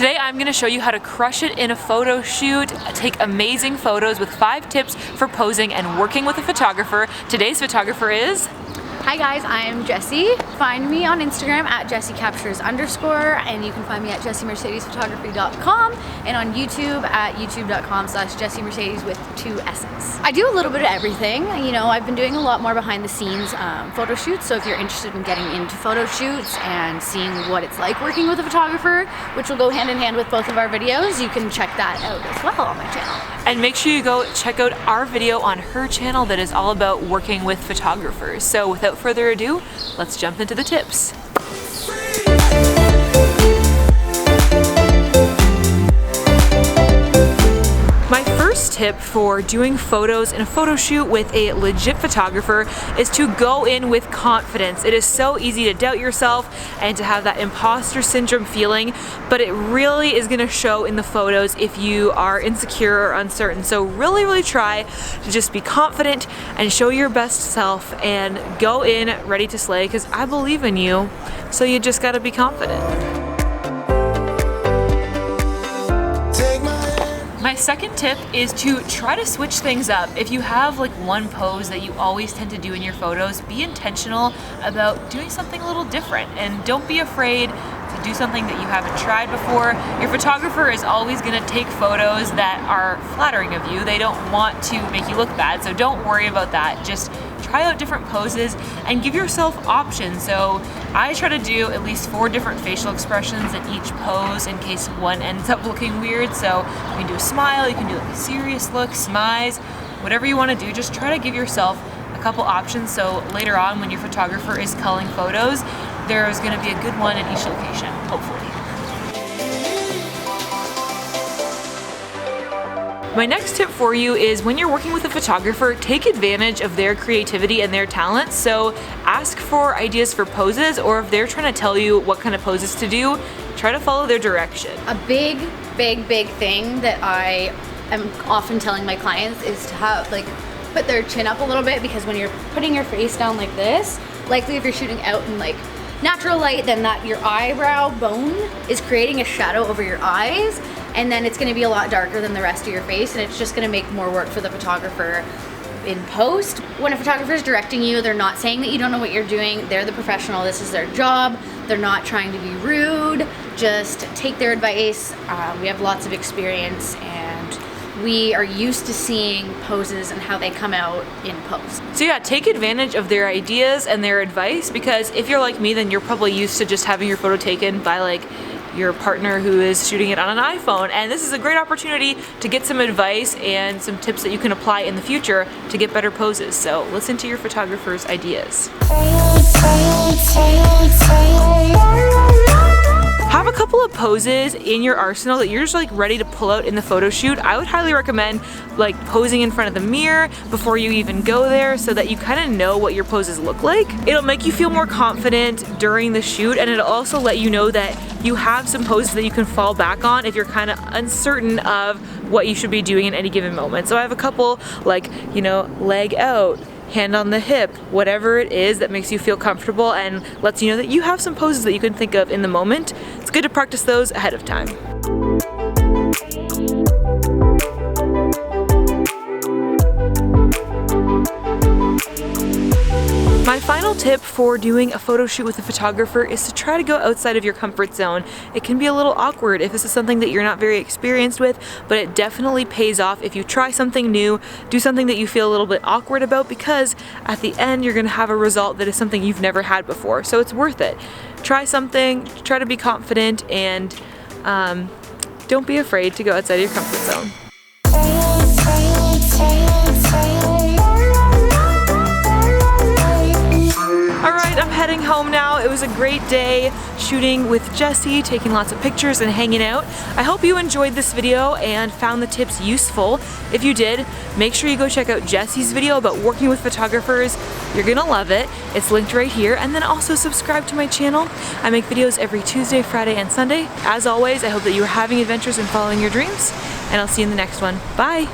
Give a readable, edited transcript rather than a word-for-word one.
Today I'm going to show you how to crush it in a photo shoot, take amazing photos with 5 tips for posing and working with a photographer. Today's photographer is... Hi guys, I'm Jessie. Find me on Instagram at JessieCaptures_, and you can find me at JessieMercedesPhotography.com and on YouTube at youtube.com/JessieMercedes with 2 S's. I do a little bit of everything. You know, I've been doing a lot more behind the scenes photo shoots, so if you're interested in getting into photo shoots and seeing what it's like working with a photographer, which will go hand in hand with both of our videos, you can check that out as well on my channel. And make sure you go check out our video on her channel that is all about working with photographers. So without further ado, let's jump into the tips. My first tip for doing photos in a photo shoot with a legit photographer is to go in with confidence. It is so easy to doubt yourself and to have that imposter syndrome feeling, but it really is going to show in the photos if you are insecure or uncertain. So really try to just be confident and show your best self and go in ready to slay, because I believe in you, so you just got to be confident. My second tip is to try to switch things up. If you have like one pose that you always tend to do in your photos, be intentional about doing something a little different, and don't be afraid to do something that you haven't tried before. Your photographer is always going to take photos that are flattering of you. They don't want to make you look bad, so don't worry about that. Just try out different poses and give yourself options. So I try to do at least 4 different facial expressions in each pose in case one ends up looking weird. So you can do a smile, you can do like a serious look, smize, whatever you want to do. Just try to give yourself a couple options, so later on when your photographer is culling photos, there's going to be a good one in each location, hopefully. My next tip for you is when you're working with a photographer, take advantage of their creativity and their talents. So ask for ideas for poses, or if they're trying to tell you what kind of poses to do, try to follow their direction. A big thing that I am often telling my clients is to have put their chin up a little bit, because when you're putting your face down like this, likely if you're shooting out in like natural light, then that your eyebrow bone is creating a shadow over your eyes, and then it's going to be a lot darker than the rest of your face, and it's just going to make more work for the photographer in post. When a photographer is directing you, they're not saying that you don't know what you're doing. They're the professional. This is their job. They're not trying to be rude. Just take their advice. We have lots of experience, and we are used to seeing poses and how they come out in post. So yeah, take advantage of their ideas and their advice, because if you're like me, then you're probably used to just having your photo taken by like your partner who is shooting it on an iPhone, and this is a great opportunity to get some advice and some tips that you can apply in the future to get better poses. So listen to your photographer's ideas. Have a couple of poses in your arsenal that you're just like ready to pull out in the photo shoot. I would highly recommend like posing in front of the mirror before you even go there, so that you kind of know what your poses look like. It'll make you feel more confident during the shoot, and it'll also let you know that you have some poses that you can fall back on if you're kind of uncertain of what you should be doing in any given moment. So I have a couple, like, you know, leg out, hand on the hip, whatever it is that makes you feel comfortable and lets you know that you have some poses that you can think of in the moment. It's good to practice those ahead of time. My final tip for doing a photo shoot with a photographer is to try to go outside of your comfort zone. It can be a little awkward if this is something that you're not very experienced with, but it definitely pays off if you try something new, do something that you feel a little bit awkward about, because at the end you're going to have a result that is something you've never had before. So it's worth it. Try something, try to be confident, and don't be afraid to go outside of your comfort zone. I'm heading home now. It was a great day shooting with Jessie, taking lots of pictures and hanging out. I hope you enjoyed this video and found the tips useful. If you did, make sure you go check out Jessie's video about working with photographers. You're gonna love it. It's linked right here. And then also subscribe to my channel. I make videos every Tuesday, Friday, and Sunday. As always, I hope that you are having adventures and following your dreams, and I'll see you in the next one. Bye!